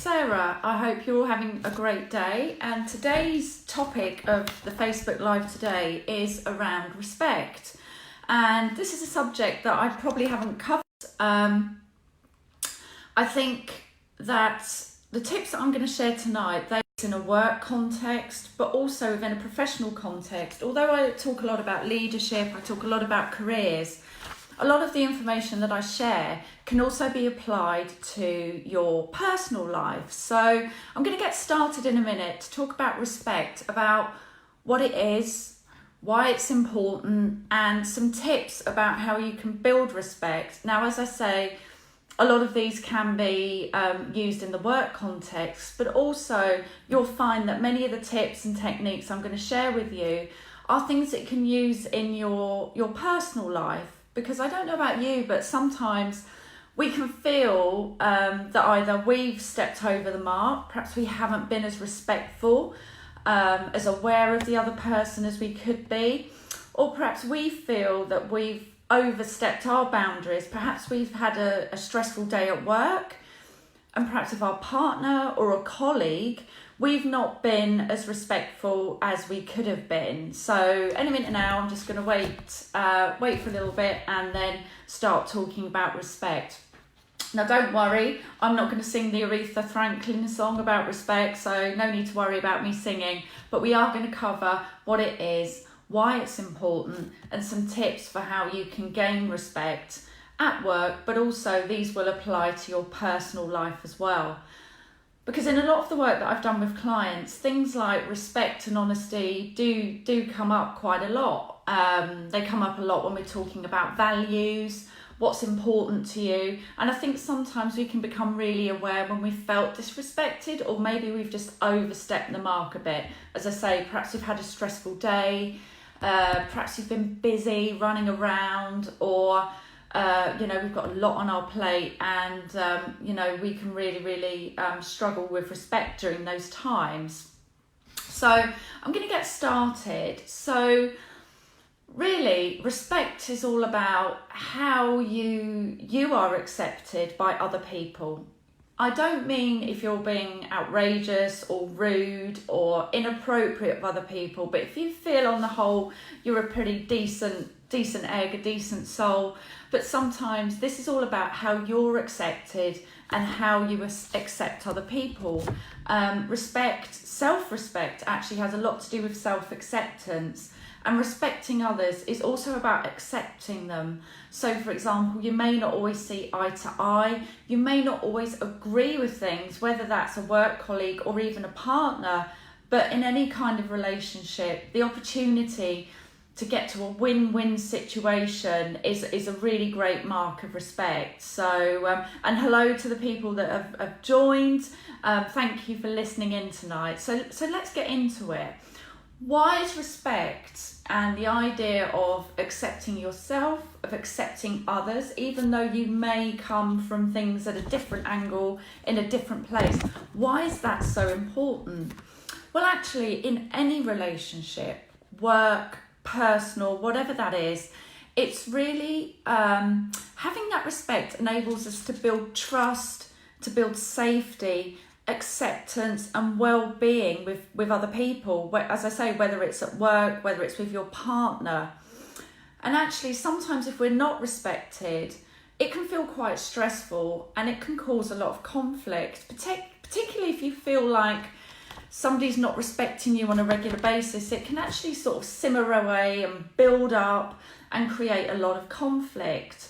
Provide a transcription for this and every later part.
Sarah. I hope you're all having a great day, and today's topic of the Facebook Live today is around respect, and this is a subject that I probably haven't covered. I think that the tips that I'm going to share tonight, they're in a work context, but also within a professional context. Although I talk a lot about leadership, I talk a lot about careers, a lot of the information that I share can also be applied to your personal life. So I'm going to get started in a minute to talk about respect, about what it is, why it's important, and some tips about how you can build respect. Now, as I say, a lot of these can be used in the work context, but also you'll find that many of the tips and techniques I'm going to share with you are things that you can use in your personal life. Because I don't know about you, but sometimes we can feel that either we've stepped over the mark, perhaps we haven't been as respectful, as aware of the other person as we could be, or perhaps we feel that we've overstepped our boundaries. Perhaps we've had a stressful day at work, and perhaps with our partner or a colleague, we've not been as respectful as we could have been. So any minute now, I'm just going to wait for a little bit and then start talking about respect. Now, don't worry, I'm not going to sing the Aretha Franklin song about respect, so no need to worry about me singing, but we are going to cover what it is, why it's important, and some tips for how you can gain respect at work, but also these will apply to your personal life as well. Because in a lot of the work that I've done with clients, things like respect and honesty do come up quite a lot. They come up a lot when we're talking about values, what's important to you. And I think sometimes we can become really aware when we've felt disrespected, or maybe we've just overstepped the mark a bit. As I say, perhaps you've had a stressful day, perhaps you've been busy running around, or we've got a lot on our plate, and we can really struggle with respect during those times. So I'm going to get started. So really, respect is all about how you are accepted by other people. I don't mean if you're being outrageous or rude or inappropriate with other people, but if you feel on the whole you're a pretty decent egg, a decent soul, but sometimes this is all about how you're accepted and how you accept other people. Respect, self-respect actually has a lot to do with self-acceptance, and respecting others is also about accepting them. So for example, you may not always see eye to eye, you may not always agree with things, whether that's a work colleague or even a partner, but in any kind of relationship, the opportunity to get to a win-win situation is a really great mark of respect. So, and hello to the people that have joined. Thank you for listening in tonight. So let's get into it. Why is respect and the idea of accepting yourself, of accepting others, even though you may come from things at a different angle, in a different place, why is that so important? Well, actually, in any relationship, work, personal, whatever that is, it's really having that respect enables us to build trust, to build safety, acceptance and well-being with other people, as I say, whether it's at work, whether it's with your partner. And actually, sometimes if we're not respected, it can feel quite stressful and it can cause a lot of conflict, particularly if you feel like somebody's not respecting you on a regular basis. It can actually sort of simmer away and build up and create a lot of conflict.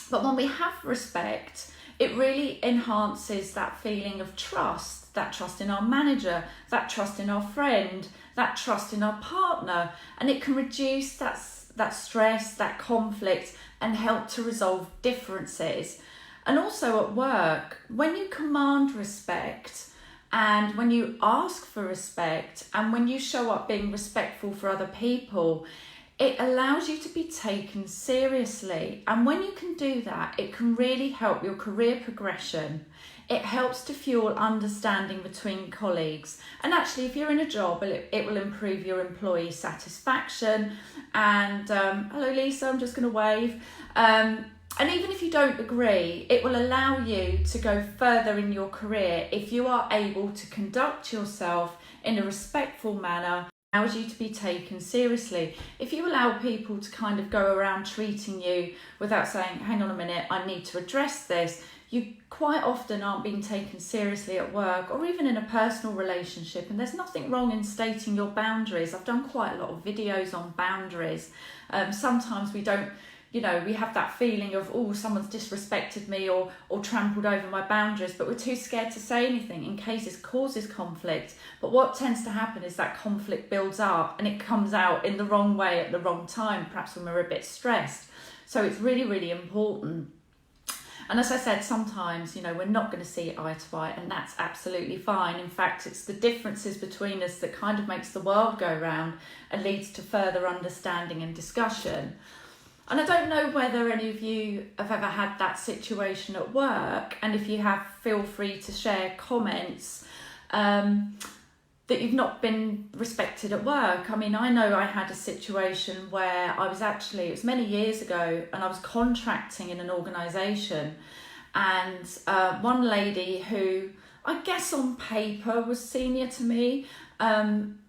But when we have respect, it really enhances that feeling of trust, that trust in our manager, that trust in our friend, that trust in our partner, and it can reduce that stress, that conflict, and help to resolve differences. And also at work, when you command respect, and when you ask for respect, and when you show up being respectful for other people, it allows you to be taken seriously. And when you can do that, it can really help your career progression. It helps to fuel understanding between colleagues. And actually, if you're in a job, it will improve your employee satisfaction. And hello, Lisa, I'm just going to wave. And even if you don't agree, it will allow you to go further in your career if you are able to conduct yourself in a respectful manner, allows you to be taken seriously. If you allow people to kind of go around treating you without saying, hang on a minute, I need to address this, you quite often aren't being taken seriously at work or even in a personal relationship. And there's nothing wrong in stating your boundaries. I've done quite a lot of videos on boundaries. Sometimes we don't, we have that feeling of, oh, someone's disrespected me or trampled over my boundaries, but we're too scared to say anything in case it causes conflict. But what tends to happen is that conflict builds up and it comes out in the wrong way at the wrong time, perhaps when we're a bit stressed. So it's really, really important. And as I said, sometimes, we're not going to see eye to eye, and that's absolutely fine. In fact, it's the differences between us that kind of makes the world go round and leads to further understanding and discussion. And I don't know whether any of you have ever had that situation at work, and if you have, feel free to share comments that you've not been respected at work. I mean, I know I had a situation where it was many years ago, and I was contracting in an organisation, and one lady who I guess on paper was senior to me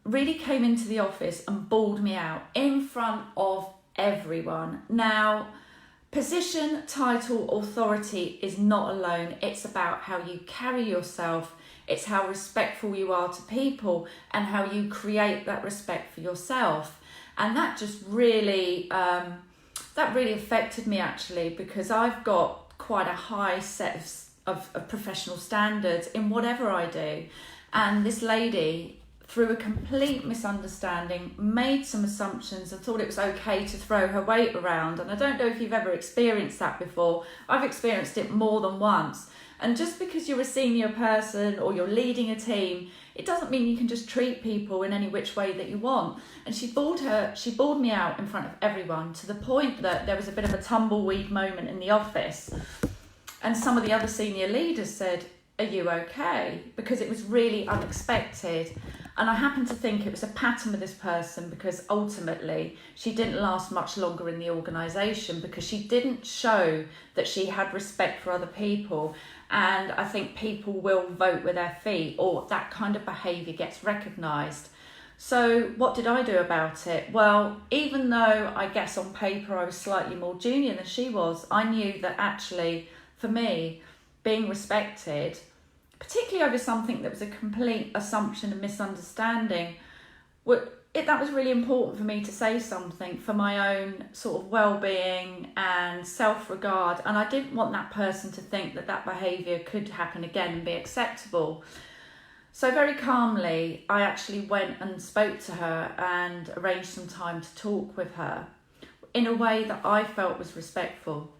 really came into the office and bawled me out in front of everyone. Now, position, title, authority is not alone. It's about how you carry yourself. It's how respectful you are to people and how you create that respect for yourself. And that just really, affected me actually, because I've got quite a high set of professional standards in whatever I do. And this lady, through a complete misunderstanding, made some assumptions and thought it was okay to throw her weight around. And I don't know if you've ever experienced that before. I've experienced it more than once. And just because you're a senior person or you're leading a team, it doesn't mean you can just treat people in any which way that you want. And she bawled me out in front of everyone, to the point that there was a bit of a tumbleweed moment in the office. And some of the other senior leaders said, "Are you okay?" Because it was really unexpected. And I happen to think it was a pattern with this person, because ultimately she didn't last much longer in the organisation because she didn't show that she had respect for other people. And I think people will vote with their feet, or that kind of behaviour gets recognised. So what did I do about it? Well, even though I guess on paper I was slightly more junior than she was, I knew that actually for me, being respected, particularly over something that was a complete assumption and misunderstanding, that was really important for me to say something for my own sort of well-being and self-regard. And I didn't want that person to think that behaviour could happen again and be acceptable. So very calmly, I actually went and spoke to her and arranged some time to talk with her in a way that I felt was respectful.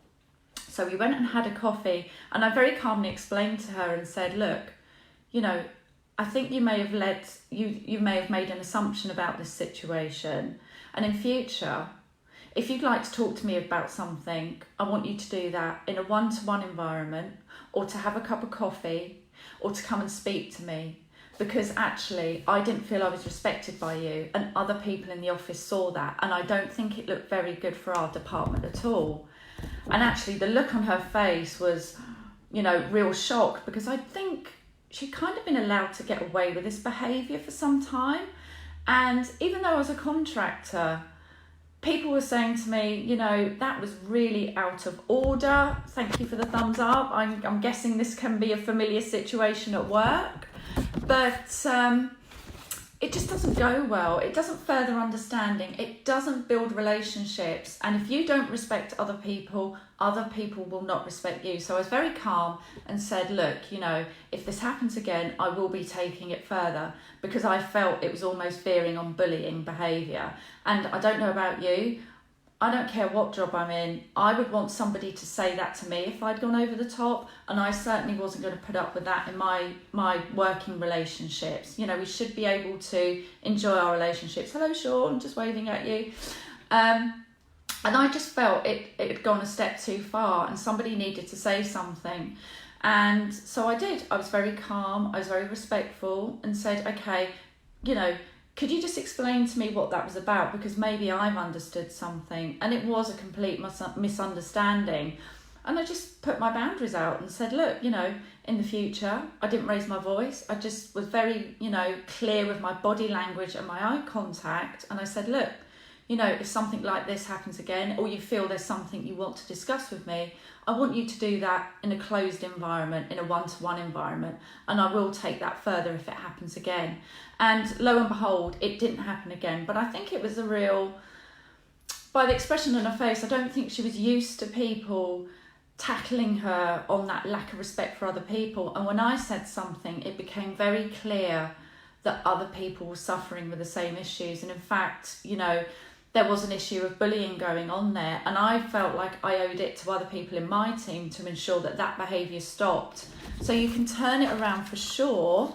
So we went and had a coffee, and I very calmly explained to her and said, look, I think you may have made an assumption about this situation. And in future, if you'd like to talk to me about something, I want you to do that in a one-to-one environment, or to have a cup of coffee, or to come and speak to me. Because actually, I didn't feel I was respected by you, and other people in the office saw that. And I don't think it looked very good for our department at all. And actually the look on her face was, real shock, because I think she'd kind of been allowed to get away with this behaviour for some time. And even though I was a contractor, people were saying to me, that was really out of order. Thank you for the thumbs up. I'm guessing this can be a familiar situation at work. But it just doesn't go well. It doesn't further understanding. It doesn't build relationships. And if you don't respect other people will not respect you. So I was very calm and said, look, if this happens again, I will be taking it further, because I felt it was almost veering on bullying behaviour. And I don't know about you, I don't care what job I'm in, I would want somebody to say that to me if I'd gone over the top, and I certainly wasn't going to put up with that in my working relationships. We should be able to enjoy our relationships. Hello, Sean, just waving at you. And I just felt it had gone a step too far, and somebody needed to say something. And so I did. I was very calm, I was very respectful, and said, okay, could you just explain to me what that was about? Because maybe I've understood something and it was a complete misunderstanding. And I just put my boundaries out and said, look, you know, in the future, I didn't raise my voice. I just was very, you know, clear with my body language and my eye contact. And I said, look, you know, if something like this happens again, or you feel there's something you want to discuss with me, I want you to do that in a closed environment, in a one-to-one environment, and I will take that further if it happens again. And lo and behold, it didn't happen again. But I think it was a real, by the expression on her face, I don't think she was used to people tackling her on that lack of respect for other people. And when I said something, it became very clear that other people were suffering with the same issues. And in fact, you know, there was an issue of bullying going on there, and I felt like I owed it to other people in my team to ensure that that behaviour stopped. So you can turn it around for sure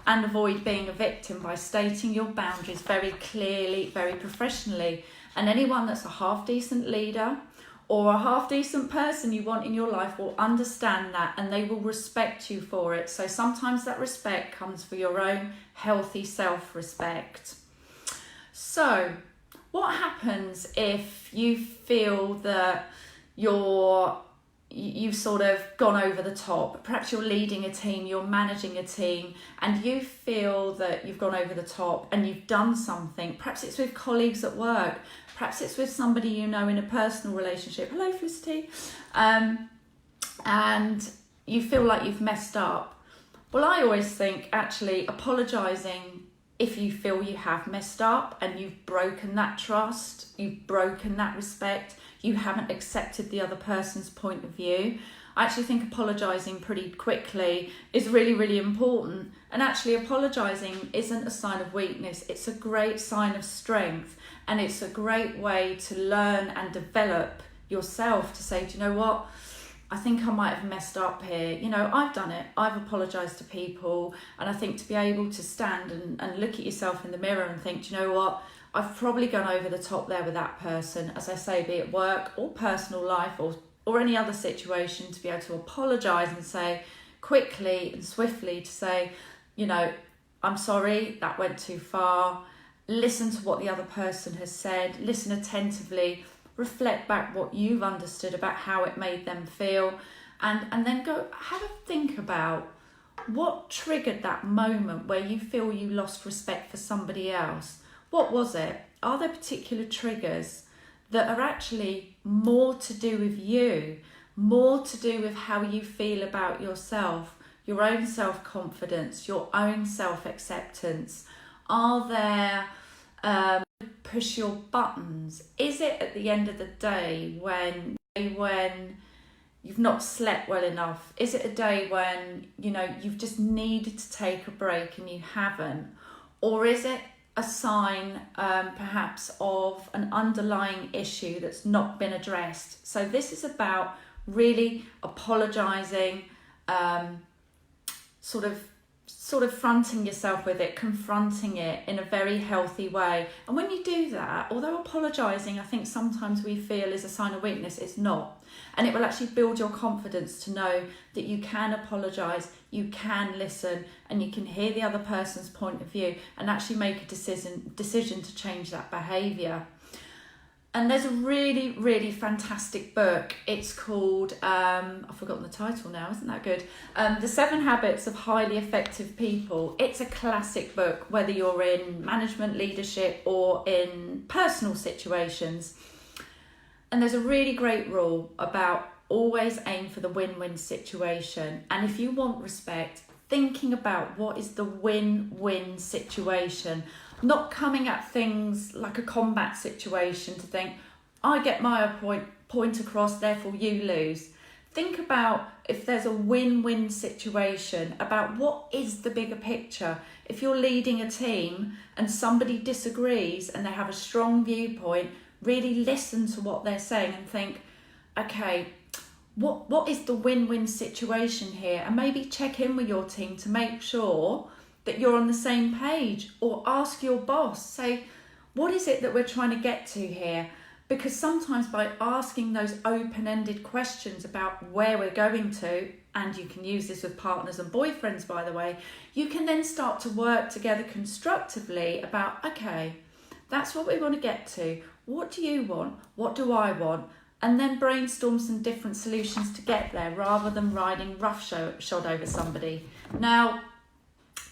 and avoid being a victim by stating your boundaries very clearly, very professionally. And anyone that's a half-decent leader or a half-decent person you want in your life will understand that, and they will respect you for it. So sometimes that respect comes for your own healthy self-respect. So what happens if you feel that you've sort of gone over the top? Perhaps you're leading a team, you're managing a team, and you feel that you've gone over the top and you've done something. Perhaps it's with colleagues at work. Perhaps it's with somebody you know in a personal relationship. Hello, Felicity. And you feel like you've messed up. Well, I always think actually apologising if you feel you have messed up and you've broken that trust, you've broken that respect, you haven't accepted the other person's point of view. I actually think apologising pretty quickly is really, really important. And actually apologising isn't a sign of weakness, it's a great sign of strength. And it's a great way to learn and develop yourself, to say, do you know what? I think I might have messed up here. You know, I've done it. I've apologised to people. And I think to be able to stand and look at yourself in the mirror and think, do you know what? I've probably gone over the top there with that person, as I say, be it work or personal life or any other situation, to be able to apologise and say quickly and swiftly, to say, you know, I'm sorry, that went too far. Listen to what the other person has said, listen attentively, reflect back what you've understood about how it made them feel, and then go have a think about what triggered that moment where you feel you lost respect for somebody else. What was it? Are there particular triggers that are actually more to do with you, more to do with how you feel about yourself, your own self-confidence, your own self-acceptance? Are there push your buttons? Is it at the end of the day when you've not slept well enough? Is it a day when, you know, you've just needed to take a break and you haven't? Or is it a sign perhaps of an underlying issue that's not been addressed? So this is about really apologising, sort of fronting yourself with it, confronting it in a very healthy way. And when you do that, although apologising, I think sometimes we feel is a sign of weakness, it's not. And it will actually build your confidence to know that you can apologise, you can listen, and you can hear the other person's point of view and actually make a decision to change that behaviour. And there's a really, really fantastic book. It's called, I've forgotten the title now, isn't that good? The 7 Habits of Highly Effective People. It's a classic book, whether you're in management, leadership, or in personal situations. And there's a really great rule about always aim for the win-win situation. And if you want respect, thinking about what is the win-win situation. Not coming at things like a combat situation to think, I get my point across, therefore you lose. Think about if there's a win-win situation, about what is the bigger picture. If you're leading a team and somebody disagrees and they have a strong viewpoint, really listen to what they're saying and think, okay, what is the win-win situation here? And maybe check in with your team to make sure that you're on the same page, or ask your boss, say, what is it that we're trying to get to here? Because sometimes by asking those open-ended questions about where we're going to, and you can use this with partners and boyfriends, by the way, you can then start to work together constructively about, okay, that's what we want to get to. What do you want? What do I want? And then brainstorm some different solutions to get there rather than riding roughshod over somebody. Now,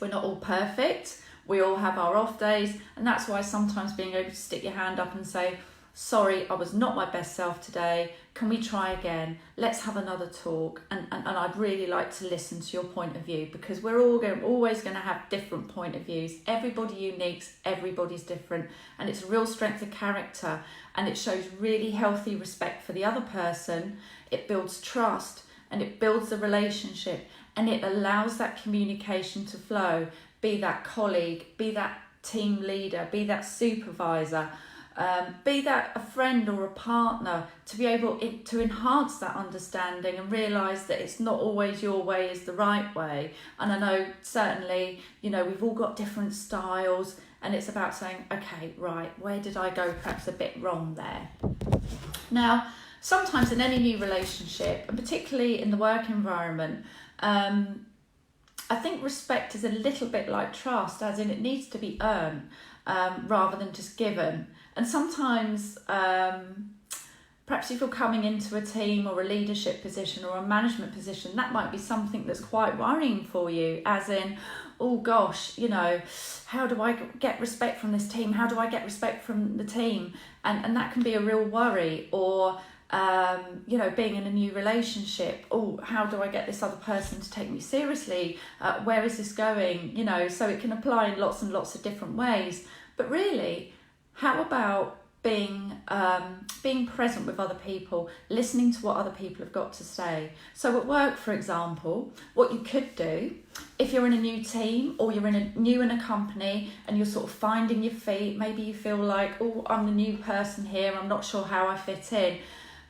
we're not all perfect. We all have our off days. And that's why sometimes being able to stick your hand up and say, sorry, I was not my best self today. Can we try again? Let's have another talk. And I'd really like to listen to your point of view, because we're always going to have different point of views. Everybody unique, everybody's different. And it's a real strength of character. And it shows really healthy respect for the other person. It builds trust and it builds the relationship. And it allows that communication to flow. Be that colleague, be that team leader, be that supervisor. Be that a friend or a partner, to be able to enhance that understanding and realise that it's not always your way is the right way. And I know certainly, we've all got different styles, and it's about saying, okay, right, where did I go perhaps a bit wrong there? Now, sometimes in any new relationship, and particularly in the work environment, I think respect is a little bit like trust, as in it needs to be earned rather than just given. And sometimes, perhaps if you're coming into a team or a leadership position or a management position, that might be something that's quite worrying for you, as in, oh gosh, how do I get respect from this team? How do I get respect from the team? And that can be a real worry. Or, being in a new relationship, oh, how do I get this other person to take me seriously? Where is this going? So it can apply in lots and lots of different ways. But really, how about being present with other people, listening to what other people have got to say? So at work, for example, what you could do, if you're in a new team or you're new in a company and you're sort of finding your feet, maybe you feel like, oh, I'm the new person here, I'm not sure how I fit in.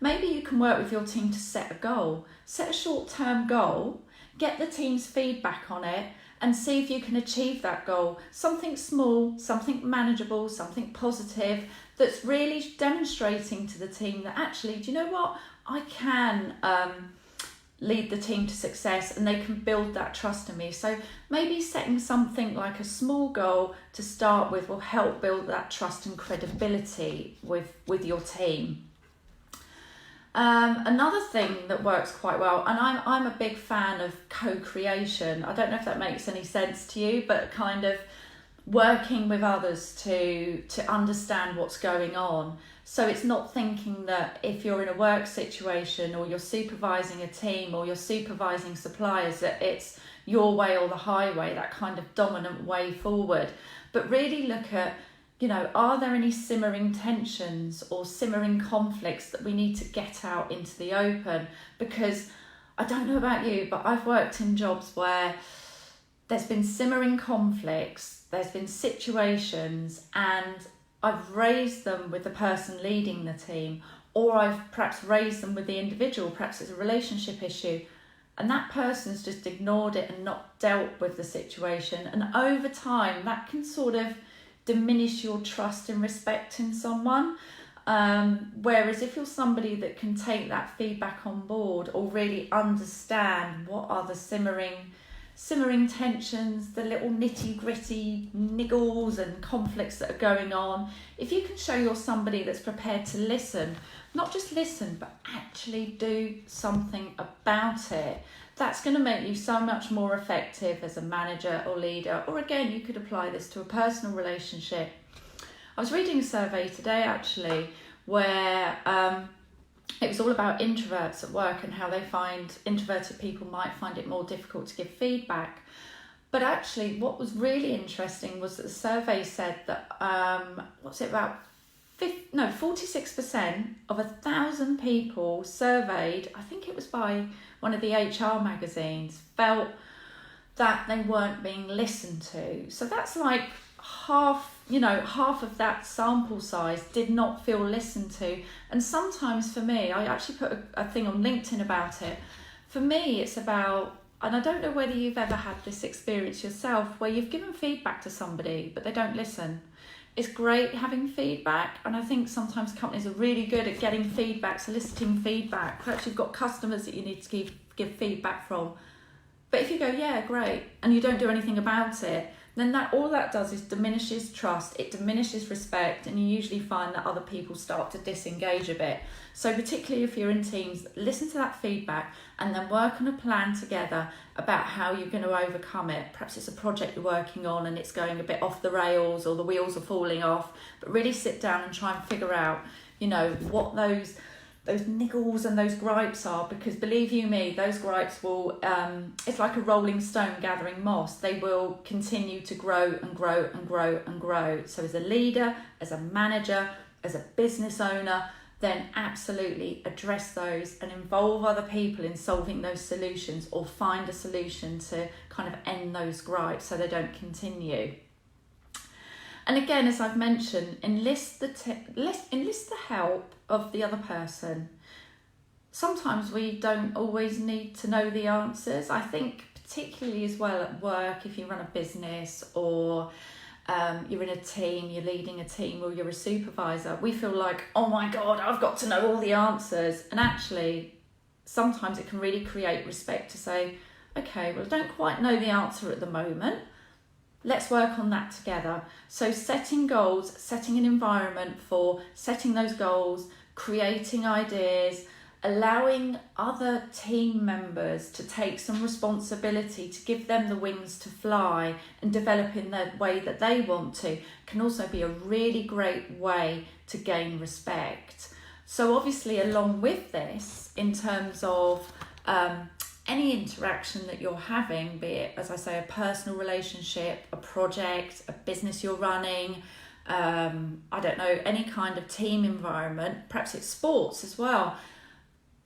Maybe you can work with your team to set a goal, set a short-term goal, get the team's feedback on it, and see if you can achieve that goal. Something small, something manageable, something positive, that's really demonstrating to the team that actually, do you know what? I can lead the team to success, and they can build that trust in me. So maybe setting something like a small goal to start with will help build that trust and credibility with your team. Another thing that works quite well, and I'm a big fan of co-creation. I don't know if that makes any sense to you, but kind of working with others to understand what's going on. So it's not thinking that if you're in a work situation or you're supervising a team or you're supervising suppliers, that it's your way or the highway, that kind of dominant way forward. But really look at, are there any simmering tensions or simmering conflicts that we need to get out into the open? Because I don't know about you, but I've worked in jobs where there's been simmering conflicts, there's been situations, and I've raised them with the person leading the team, or I've perhaps raised them with the individual, perhaps it's a relationship issue, and that person's just ignored it and not dealt with the situation. And over time, that can sort of diminish your trust and respect in someone. Whereas if you're somebody that can take that feedback on board, or really understand what are the simmering tensions, the little nitty gritty niggles and conflicts that are going on, if you can show you're somebody that's prepared to listen, not just listen, but actually do something about it, that's going to make you so much more effective as a manager or leader. Or again, you could apply this to a personal relationship. I was reading a survey today actually where it was all about introverts at work and how they find introverted people might find it more difficult to give feedback. But actually what was really interesting was that the survey said that 46% of 1,000 people surveyed, I think it was by one of the HR magazines, felt that they weren't being listened to. So that's like half of that sample size did not feel listened to. And sometimes for me, I actually put a thing on LinkedIn about it. For me, it's about, and I don't know whether you've ever had this experience yourself, where you've given feedback to somebody, but they don't listen. It's great having feedback, and I think sometimes companies are really good at getting feedback, soliciting feedback. Perhaps you've got customers that you need to give feedback from. But if you go, yeah, great, and you don't do anything about it, then all that does is diminishes trust, it diminishes respect, and you usually find that other people start to disengage a bit. So particularly if you're in teams, listen to that feedback and then work on a plan together about how you're going to overcome it. Perhaps it's a project you're working on and it's going a bit off the rails or the wheels are falling off, but really sit down and try and figure out, what those niggles and those gripes are, because believe you me, those gripes will, it's like a rolling stone gathering moss. They will continue to grow and grow and grow and grow. So as a leader, as a manager, as a business owner, then absolutely address those and involve other people in solving those solutions, or find a solution to kind of end those gripes so they don't continue. And again, as I've mentioned, enlist the help of the other person. Sometimes we don't always need to know the answers. I think particularly as well at work, if you run a business or you're in a team, you're leading a team, or you're a supervisor, we feel like, oh my God, I've got to know all the answers. And actually, sometimes it can really create respect to say, okay, well, I don't quite know the answer at the moment. Let's work on that together. So setting goals, setting an environment for setting those goals, creating ideas, allowing other team members to take some responsibility, to give them the wings to fly and develop in the way that they want to, can also be a really great way to gain respect. So obviously, along with this, in terms of any interaction that you're having, be it, as I say, a personal relationship, a project, a business you're running, I don't know, any kind of team environment, perhaps it's sports as well.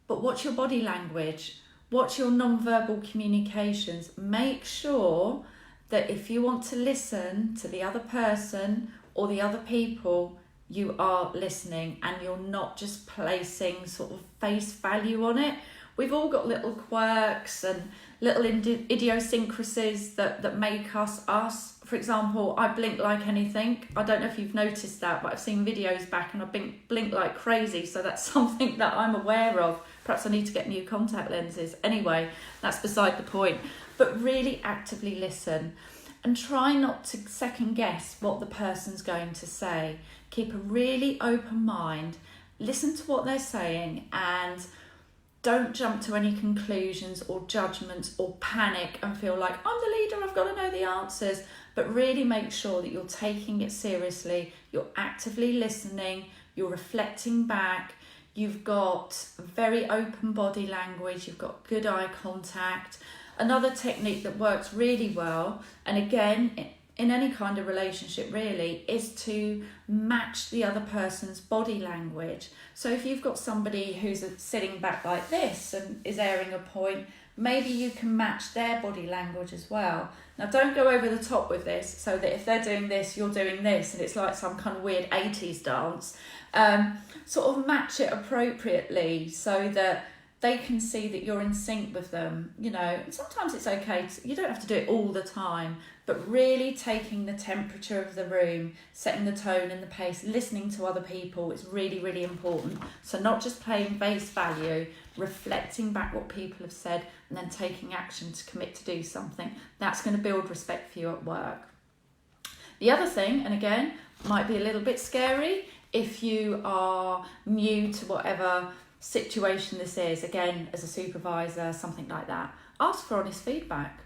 But watch your body language, watch your non-verbal communications. Make sure that if you want to listen to the other person or the other people, you are listening and you're not just placing sort of face value on it. We've all got little quirks and little idiosyncrasies that make us us. For example, I blink like anything. I don't know if you've noticed that, but I've seen videos back and I blink like crazy. So that's something that I'm aware of. Perhaps I need to get new contact lenses. Anyway, that's beside the point. But really actively listen and try not to second guess what the person's going to say. Keep a really open mind. Listen to what they're saying and don't jump to any conclusions or judgments or panic and feel like, I'm the leader, I've got to know the answers. But really make sure that you're taking it seriously, you're actively listening, you're reflecting back, you've got very open body language, you've got good eye contact. Another technique that works really well, and again, in any kind of relationship really, is to match the other person's body language. So if you've got somebody who's sitting back like this and is airing a point, maybe you can match their body language as well. Now don't go over the top with this, so that if they're doing this, you're doing this, and it's like some kind of weird 80s dance. Sort of match it appropriately so that they can see that you're in sync with them. And sometimes it's okay, you don't have to do it all the time, but really taking the temperature of the room, setting the tone and the pace, listening to other people is really, really important. So not just playing base value, reflecting back what people have said and then taking action to commit to do something. That's going to build respect for you at work. The other thing, and again, might be a little bit scary if you are new to whatever situation this is, again, as a supervisor, something like that, ask for honest feedback,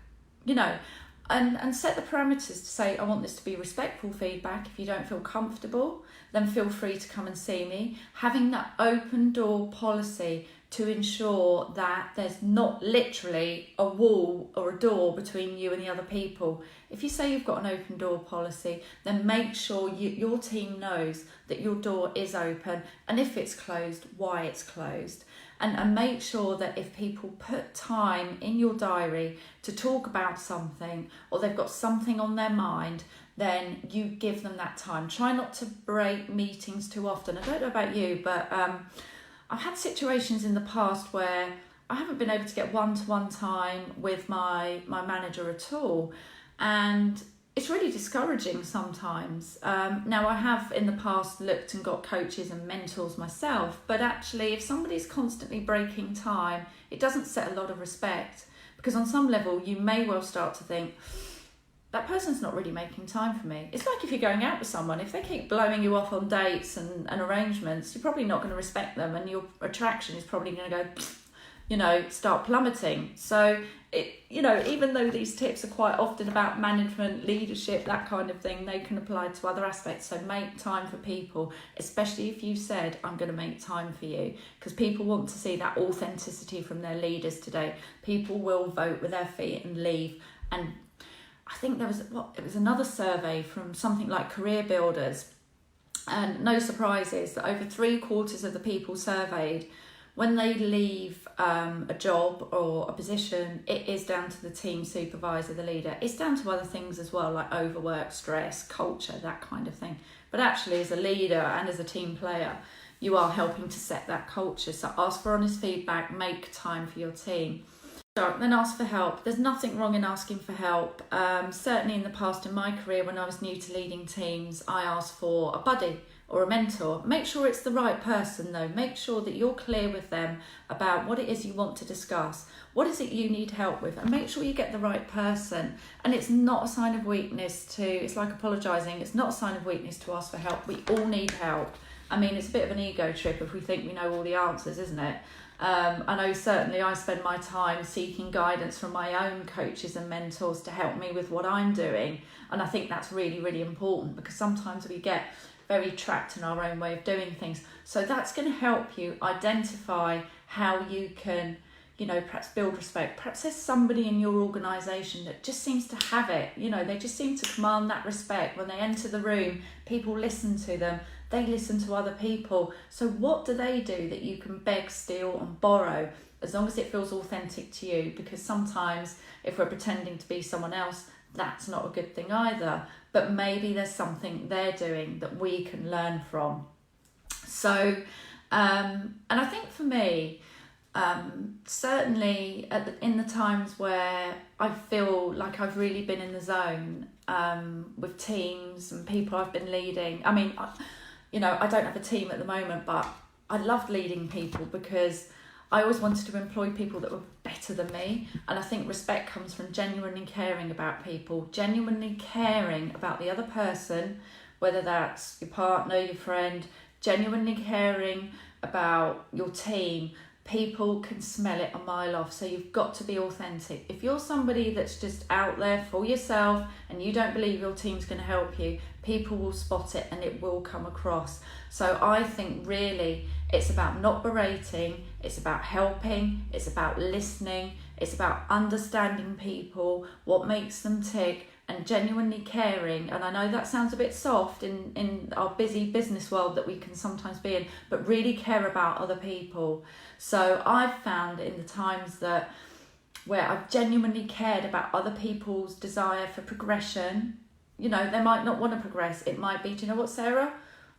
and set the parameters to say, I want this to be respectful feedback. If you don't feel comfortable, then feel free to come and see me. Having that open door policy to ensure that there's not literally a wall or a door between you and the other people. If you say you've got an open door policy, then make sure your team knows that your door is open, and if it's closed, why it's closed. And make sure that if people put time in your diary to talk about something, or they've got something on their mind, then you give them that time. Try not to break meetings too often. I don't know about you, but I've had situations in the past where I haven't been able to get one-to-one time with my manager at all. And it's really discouraging sometimes. Now, I have in the past looked and got coaches and mentors myself, but actually if somebody's constantly breaking time, it doesn't set a lot of respect, because on some level you may well start to think, that person's not really making time for me. It's like if you're going out with someone, if they keep blowing you off on dates and arrangements, you're probably not going to respect them, and your attraction is probably going to go, start plummeting. So, even though these tips are quite often about management, leadership, that kind of thing, they can apply to other aspects. So make time for people, especially if you said, I'm going to make time for you, because people want to see that authenticity from their leaders today. People will vote with their feet and leave. And I think it was another survey from something like Career Builders, and no surprises that over 3/4 of the people surveyed, when they leave a job or a position, it is down to the team supervisor, the leader. It's down to other things as well, like overwork, stress, culture, that kind of thing. But actually, as a leader and as a team player, you are helping to set that culture. So ask for honest feedback, make time for your team. Then ask for help. There's nothing wrong in asking for help. Certainly in the past, in my career, when I was new to leading teams, I asked for a buddy or a mentor. Make sure it's the right person though. Make sure that you're clear with them about what it is you want to discuss. What is it you need help with? And make sure you get the right person. And it's not a sign of weakness it's like apologising. It's not a sign of weakness to ask for help. We all need help. I mean, it's a bit of an ego trip if we think we know all the answers, isn't it? I know certainly I spend my time seeking guidance from my own coaches and mentors to help me with what I'm doing. And I think that's really, really important, because sometimes we get very trapped in our own way of doing things. So that's going to help you identify how you can, perhaps build respect. Perhaps there's somebody in your organisation that just seems to have it. They just seem to command that respect. When they enter the room, people listen to them. They listen to other people. So what do they do that you can beg, steal and borrow, as long as it feels authentic to you? Because sometimes if we're pretending to be someone else, that's not a good thing either. But maybe there's something they're doing that we can learn from. So, and I think for me, certainly in the times where I feel like I've really been in the zone with teams and people I've been leading. I mean, I don't have a team at the moment, but I loved leading people because I always wanted to employ people that were better than me. And I think respect comes from genuinely caring about people, genuinely caring about the other person, whether that's your partner, your friend, genuinely caring about your team. People can smell it a mile off, so you've got to be authentic. If you're somebody that's just out there for yourself and you don't believe your team's going to help you, people will spot it and it will come across. So I think really it's about not berating, it's about helping, it's about listening, it's about understanding people, what makes them tick, and genuinely caring. And I know that sounds a bit soft in our busy business world that we can sometimes be in, but really care about other people. So I've found in the times where I've genuinely cared about other people's desire for progression, they might not want to progress. It might be, do you know what, Sarah?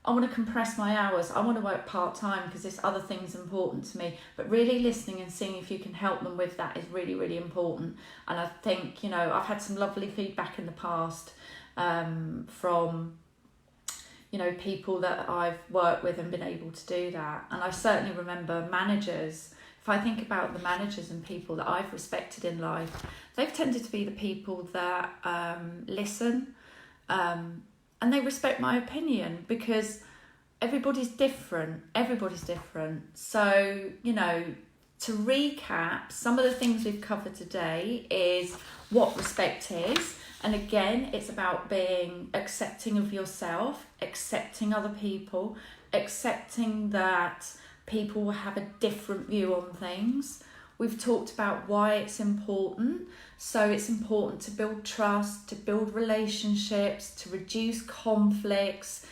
I want to compress my hours. I want to work part-time because this other thing's important to me. But really listening and seeing if you can help them with that is really, really important. And I think, I've had some lovely feedback in the past from, people that I've worked with and been able to do that. And I certainly remember managers. If I think about the managers and people that I've respected in life, they've tended to be the people that listen, and they respect my opinion, because everybody's different. So, to recap, some of the things we've covered today is what respect is. And again, it's about being accepting of yourself, accepting other people, accepting that people will have a different view on things. We've talked about why it's important. So it's important to build trust, to build relationships, to reduce conflicts.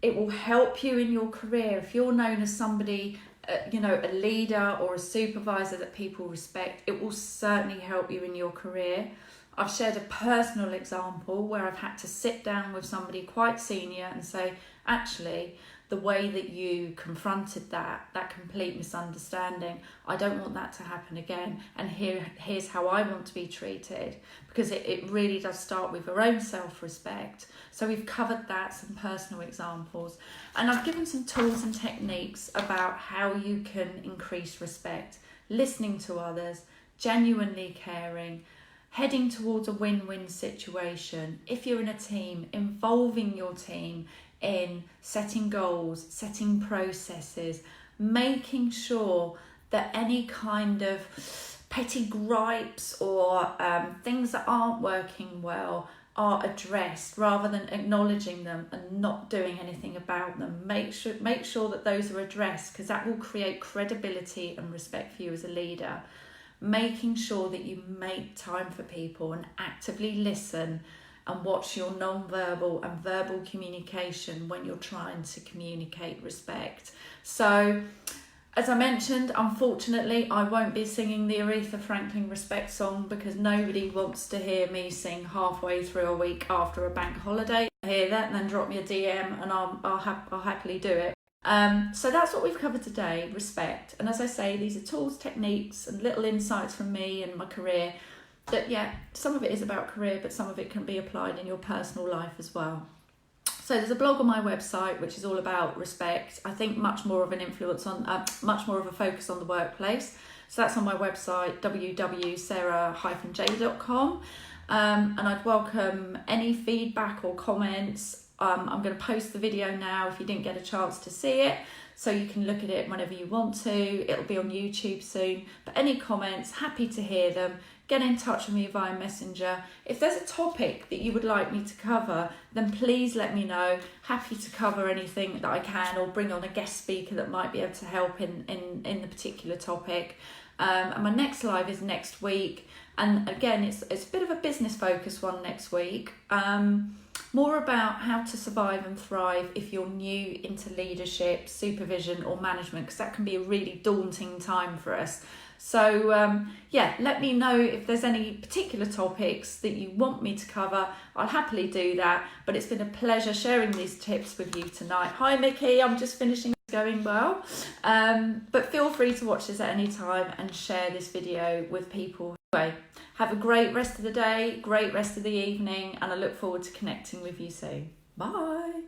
It will help you in your career. If you're known as somebody, a leader or a supervisor that people respect, it will certainly help you in your career. I've shared a personal example where I've had to sit down with somebody quite senior and say, actually, the way that you confronted that complete misunderstanding. I don't want that to happen again, and here's how I want to be treated, because it really does start with our own self-respect. So we've covered that, some personal examples, and I've given some tools and techniques about how you can increase respect, listening to others, genuinely caring, heading towards a win-win situation. If you're in a team, involving your team in setting goals, setting processes, making sure that any kind of petty gripes or things that aren't working well are addressed, rather than acknowledging them and not doing anything about them. Make sure that those are addressed, because that will create credibility and respect for you as a leader. Making sure that you make time for people and actively listen and watch your non-verbal and verbal communication when you're trying to communicate respect. So, as I mentioned, unfortunately, I won't be singing the Aretha Franklin respect song, because nobody wants to hear me sing halfway through a week after a bank holiday. Hear that and then drop me a DM and I'll happily do it. So that's what we've covered today, respect. And as I say, these are tools, techniques and little insights from me and my career that, some of it is about career, but some of it can be applied in your personal life as well. So there's a blog on my website which is all about respect. I think much more of a focus on the workplace. So that's on my website, www.sarah-j.com. And I'd welcome any feedback or comments. I'm going to post the video now if you didn't get a chance to see it, so you can look at it whenever you want to. It'll be on YouTube soon. But any comments, happy to hear them. Get in touch with me via Messenger. If there's a topic that you would like me to cover, then please let me know. Happy to cover anything that I can, or bring on a guest speaker that might be able to help in the particular topic. And my next live is next week. And again, it's a bit of a business focused one next week. More about how to survive and thrive if you're new into leadership, supervision or management, because that can be a really daunting time for us. So let me know if there's any particular topics that you want me to cover. I'll happily do that. But it's been a pleasure sharing these tips with you tonight. Hi Mickey, I'm just finishing. Going well. But feel free to watch this at any time and share this video with people. Anyway, have a great rest of the day, great rest of the evening, and I look forward to connecting with you soon. Bye.